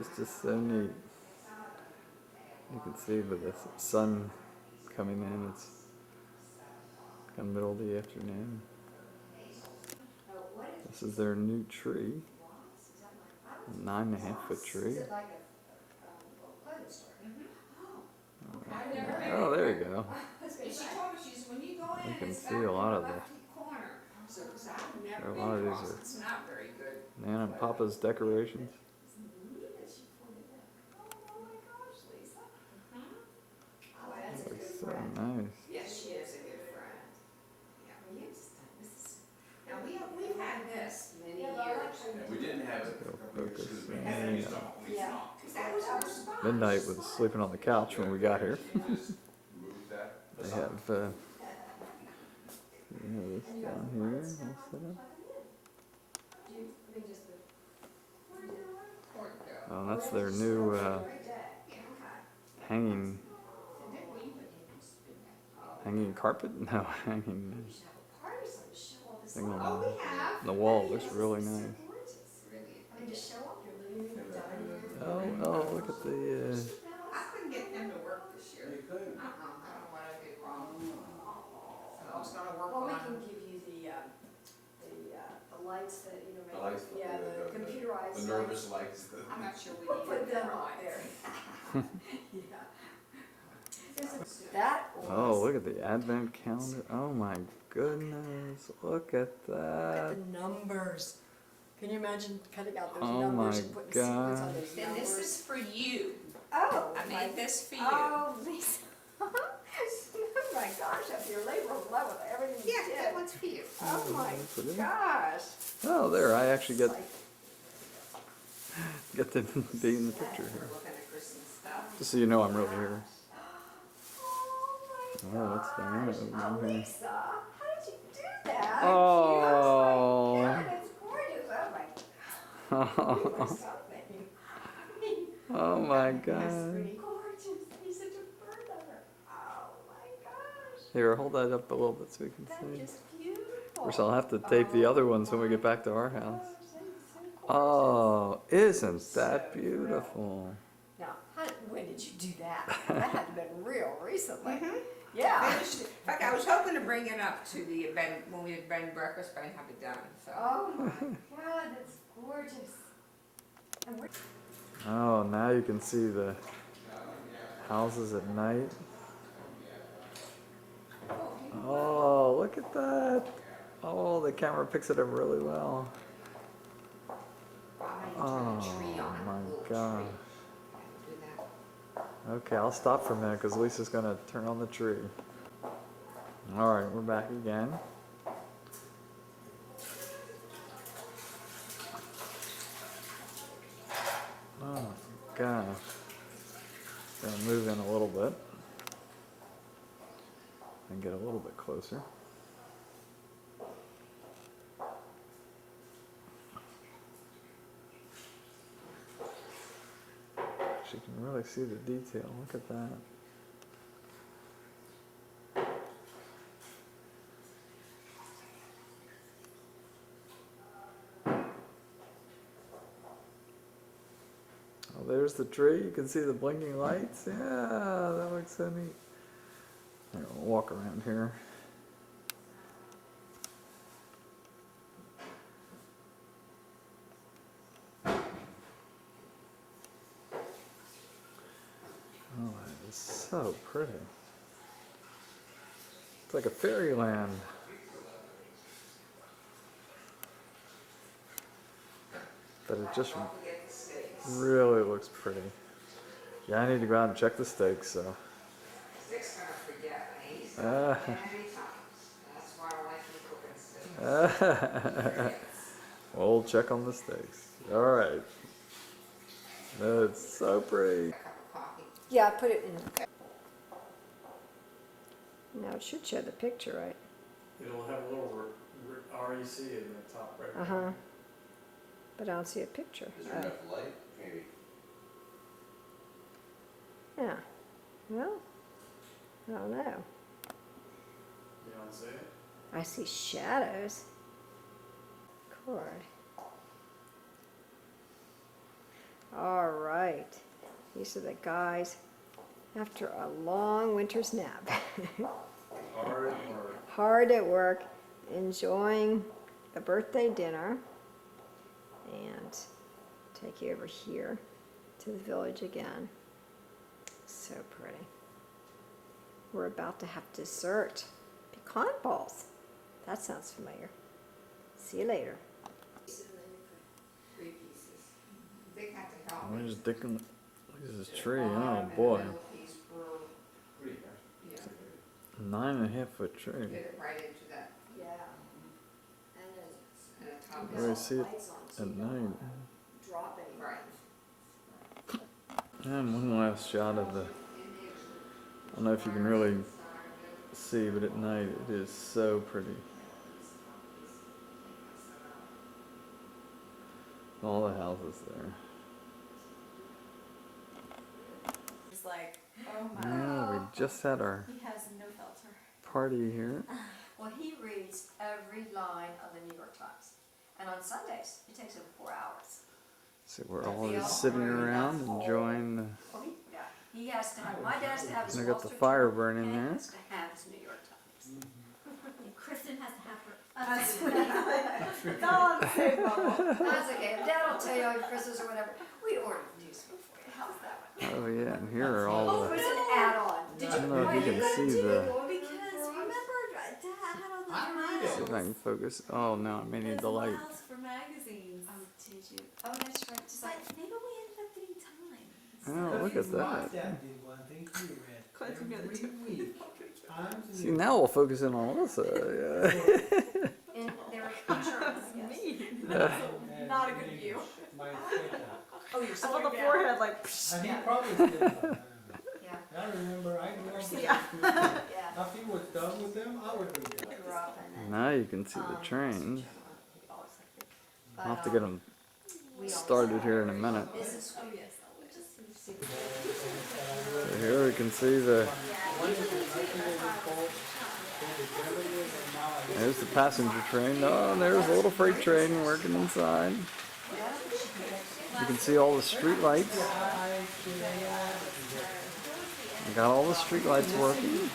is just so neat. You can see with the sun coming in, it's kind of middle of the afternoon. This is their new tree, a 9.5-foot tree. Oh, there you go. You can see a lot of a lot of these are Nana and Papa's decorations. Looks so nice. Yes, she is a good friend. Yeah. Now we've had this many years. We didn't have it. Focus. Yeah. That was our spot. Midnight was sleeping on the couch when we got here. They have this down here all set up. Oh, that's their new hanging carpet? No, hanging thing on the wall. Looks really nice. Oh, look at the I couldn't get him to work this year. I don't know what I did wrong. I was gonna work on. Well, we can give you the lights that, you know, The lights, yeah, the computerized the nervous lights. I'm not sure we We'll need put them up there. Yeah. That oh, look at the advent calendar. Oh my goodness, look at Look that. at the numbers. Can you imagine cutting out those Oh numbers my and putting secrets on God. those And numbers? this is for you. Oh, I made this for you. Oh, Lisa. Oh my gosh, after your labor of love with everything you Yeah, did. that one's for you. Oh my Pretty. gosh. Oh, there, I actually It's like, get to be in the picture here. We're looking at Christmas stuff. Just so you know I'm really here. oh my Oh, that's gosh. Diana Oh, over here. Lisa, how did you do that? Oh. God, it's gorgeous. Oh my God. You are something. Oh my That's God. pretty gorgeous. You're such a bird lover. Oh my gosh. Here, hold that up a little bit so we can That's see. just beautiful. Of course, I'll have to tape the other ones when we get back to our house. Gosh, that is so gorgeous. Oh, isn't that beautiful? Now, when did you do that? That had to have been real recently. Mhm. Yeah. Finished it. In fact, I was hoping to bring it up to the event when we had bed breakfast, but I didn't have it done. So. Oh my God, that's gorgeous. And we're Oh, now you can see the houses at night. Oh, look at that. Oh, the camera picks it up really well. Oh my gosh. Okay, I'll stop for a minute because Lisa's going to turn on the tree. Alright, we're back again. Oh my gosh. Gonna move in a little bit and get a little bit closer. You can really see the detail. Look at that. Oh, there's the tree. You can see the blinking lights. Yeah, that looks so neat. Here, we'll walk around here. Oh, that is so pretty. It's like a fairyland. But it just really looks pretty. Yeah, I need to go out and check the steaks, so. Sticks gonna forget me. So many times. That's why I like you cooking steaks. We'll check on the steaks. Alright. That's so pretty. A cup of coffee. yeah, I put it in. Now it should show the picture, right? It'll have a little REC in the top right. Uh-huh. But I don't see a picture. Is there enough light? Maybe. Yeah. Well, I don't know. You don't see it? I see shadows. Cord. All right. These are the guys after a long winter's nap. Hard or Hard at work, enjoying the birthday dinner. And take you over here to the village again. So pretty. We're about to have dessert. Pecan balls. That sounds familiar. See you later. Three pieces. They have to help me. Where's Dickon? Look at this tree. Bottom Oh and the boy. middle piece were, pretty, yeah, 9.5 foot tree. get it right into that, Yeah. and a top. Where I see it at night. Dropping. Right. And one last shot of the. I don't know if you can really see, but at night it is so pretty. All the houses there. It's like, oh my. Yeah, we just had our He has no filter. party here. Well, he reads every line of the New York Times. And on Sundays, it takes him 4 hours. So we're all just sitting around enjoying the. Well, he has to have, my dad has to have his I Wall got the Street fire Journal, burning and he there. has to have his New York Times. And Kristen has to have her. That's all I'm saying, Mama. That's okay. Dad will tell you on Christmas or whatever. We ordered news for you. How's that one? Oh yeah, and here are all Oh, it the. was an add-on. Did I don't know if you can see the. Because remember, Dad had all those I'm See if I can focus. Oh no, I may need the light. miles for magazines. Oh, did you? Oh, that's right. Just But like, maybe we ended up getting time. Oh, look at My that. dad did one thing he read Glad you got it every too. week. Times See, now we'll focus in on Alyssa. and they were insurance, I guess. and Not a good view. My stepdad. Oh, you're Up on slowing the down. forehead, like, And he probably still does. Yeah, I remember I grew up with Yeah. yeah. After he was done with them, I would read it. Grew up and then, Now you can see the trains. we always liked it. I'll have to But, get them we always started here in a minute. business oh week. yes, I'll just So here we can see the. There's the passenger train. Oh, there's a little freight train working inside. You can see all the street lights. I got all the street lights working.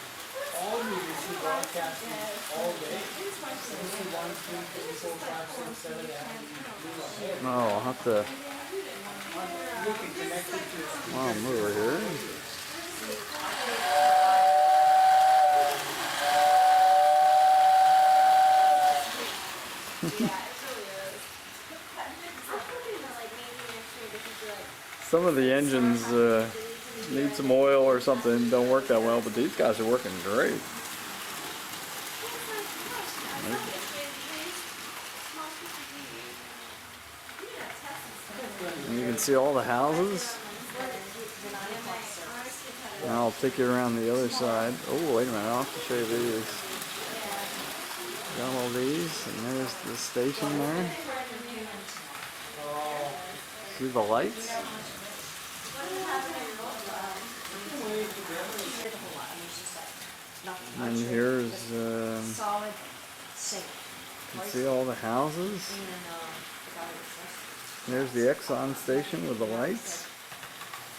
All you see broadcasting all day. You see 1, 2, 3, 4, 5, 6, 7, 8. Oh, I'll have to. You can connect it to Well, I'll move over here. Some of the engines need some oil or something, don't work that well, but these guys are working great. And you can see all the houses. Now I'll take you around the other side. Oh, wait a minute, I'll have to show you these. Got all these, and there's the station there. See the lights? And here's, Solid sink. you can see all the houses. There's the Exxon station with the lights.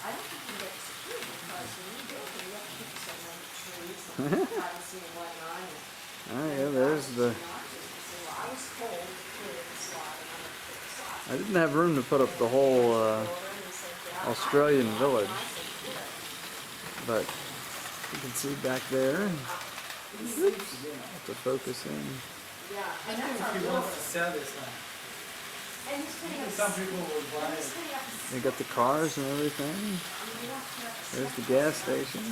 I don't think you get security because when you build it, you have to keep some like trees and privacy and whatnot. Oh yeah, there's the. I was told to put it in the slot and I'm gonna put it in the slot. I didn't have room to put up the whole Australian village, but you can see back there. Have to focus in. Yeah, I and think that's our he little, wants to sell this land. and he's putting up, Some people will buy he's it. putting up, They got the cars and everything. There's the gas station.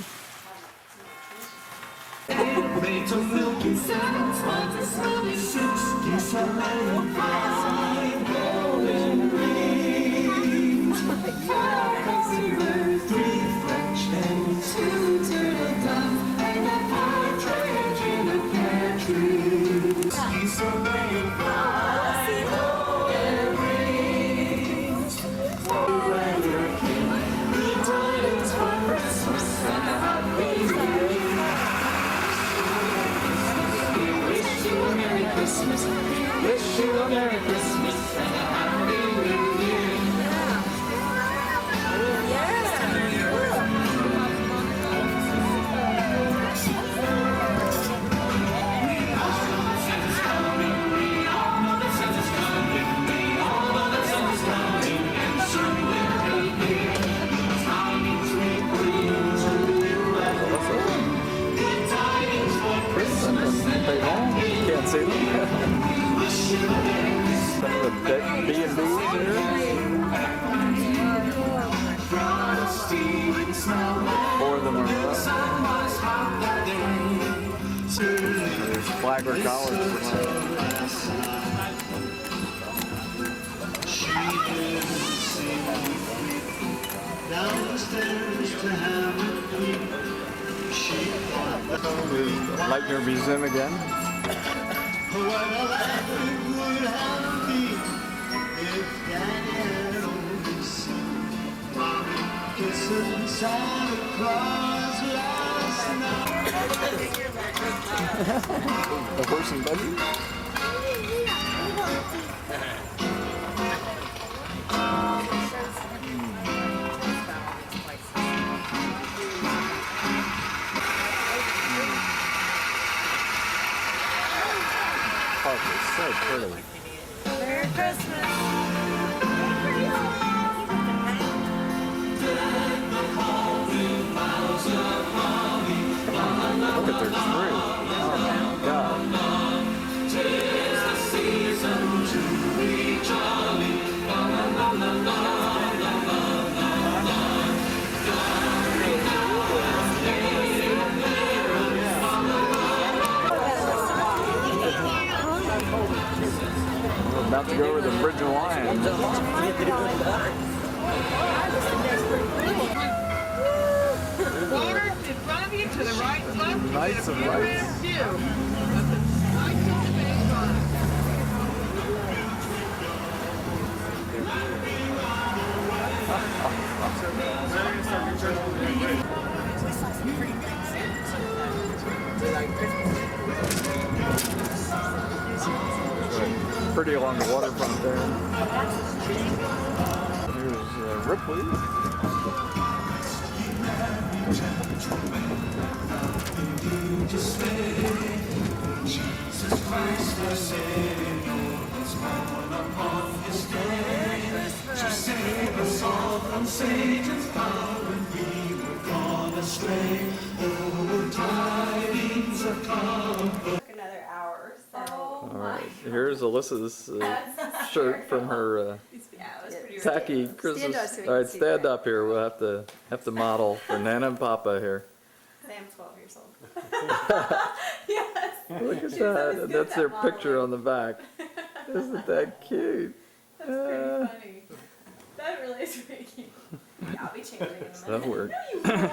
Wish you a Merry Christmas. Flagler College. Here's the Leitner Museum again. The horse and buggy. Park is so pretty. Merry Christmas. Look at their tree. Oh my God. We're about to go over the Bridge of Lions. Water in front of you, to the right, left, you Knights get a of panoramic Lights. view of the Knights of Space Line. Pretty along the waterfront there. Here's Ripley. Another hour, so. All right, here's Alyssa's shirt from her Yeah, it was pretty tacky ridiculous. Christmas. Stand up so we All right, can see stand that. up here. We'll have to model for Nana and Papa here. I am 12 years old. Look at always that. good That's at their modeling. picture on the back. Isn't that cute? That's pretty funny. That really is pretty cute. Yeah, I'll be changing in a minute. That worked. No, you won't. Are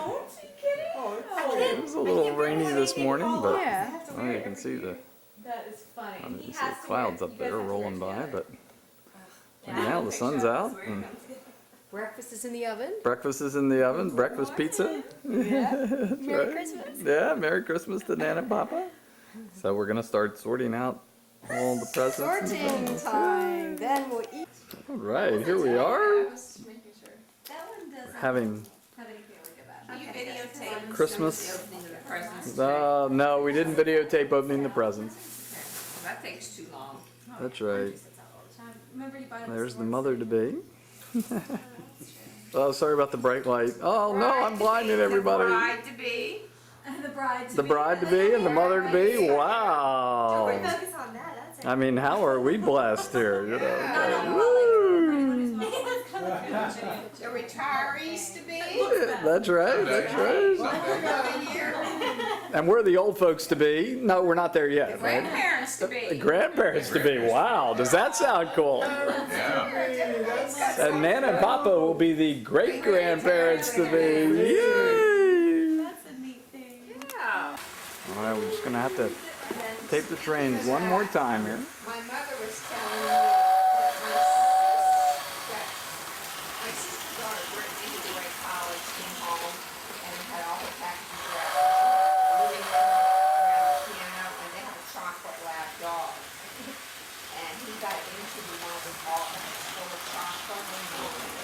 you kidding? Oh, It was a little rainy this morning, but Yeah. well, you can see the, That is funny. I mean, He you see has the to clouds wear- up you guys there have to wear rolling by, together. but Yeah, now the sun's out. We're And gonna- Breakfast is in the oven. breakfast is in the oven. Breakfast pizza. Yeah. Merry right. Christmas. Yeah, Merry Christmas to Nana and Papa. So we're gonna start sorting out all the presents. and Sorting time. Then we'll eat. All right, here we are I was making sure. That one doesn't having have anything like that. You videotape Christmas. Opening of the presents. No, we didn't videotape opening the presents. That takes too long. That's right. Remember you buy them There's the stores? mother to be. Oh, sorry about the bright light. Oh no, I'm blinding everybody. Bride to be. The bride to The be. bride to be and the mother to be. Don't Wow. focus on that. That's it. I mean, how are we blessed here? You know. Woo. The retirees to be. That's right. That's right. Another year. And we're the old folks to be. No, we're not there yet, right? Grandparents to The be. grandparents to be. Wow, does that sound cool? And Nana and Papa will be the great grandparents to be. Yay! That's a neat thing. Yeah. All right, we're just gonna have to tape the trains one more time here. My mother was telling me that my sister's daughter, Brittany, who's away at college, came home and had all her packages wrapped living room around the piano, and they have a chocolate lab dog. And he got into the one with all full of chocolate and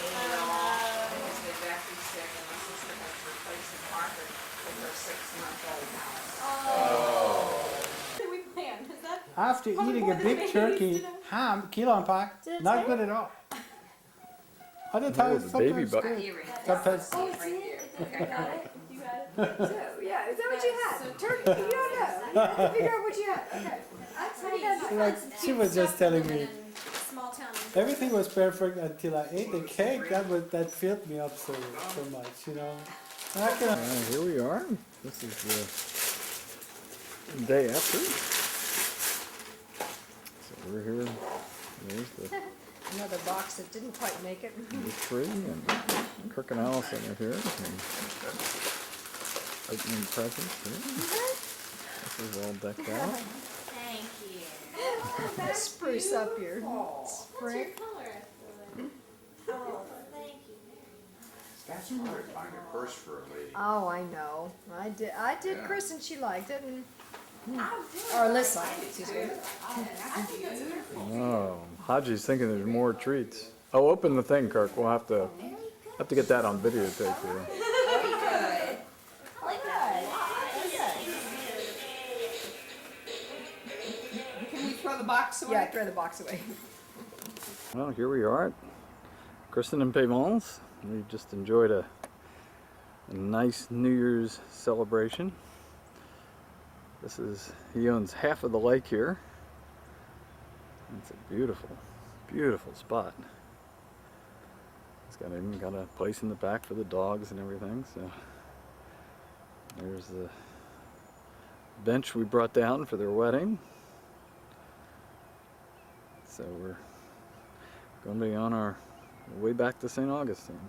ate it all. And has been very sick, and my sister has to replace the carpet with her 6-month-old house. What do we plan? Is that After Probably eating more a than big babies, turkey, you know? ham, kilo and pack, Did it not say? good at all. Other Oh, times, the baby sometimes butt. good. Here we go. Sometimes. Oh, it's in it. You got it. You got it. So, yeah, is that what you had? Turkey? You don't know. You have to figure out what you had. Okay. I'll tell you. Like, she was just telling me, Small town. everything was perfect until I ate the cake. That filled me up so much, you know. I can, All right, here we are. This is the day after. over here, there's Another box that didn't quite make it. the tree, and Kirk and Allison are here. And opening presents here. This is all decked out. Thank you. Spruce up your What's spring. your color? Oh, thank you. That's hard to find a purse for a lady. Oh, I know. I did Yeah. Chris, and she liked it. And, I do. or Alyssa, excuse me. I think that's beautiful. Oh, Haji's thinking there's more treats. Oh, open the thing, Kirk. We'll have to get that on videotape here. Good. I like that a lot. Can we throw the box away? Yeah, throw the box away. Well, here we are at Kristen and Pavon's. We just enjoyed a nice New Year's celebration. He owns half of the lake here. It's a beautiful, beautiful spot. It's even got a place in the back for the dogs and everything. So there's the bench we brought down for their wedding. So we're going to be on our way back to St. Augustine.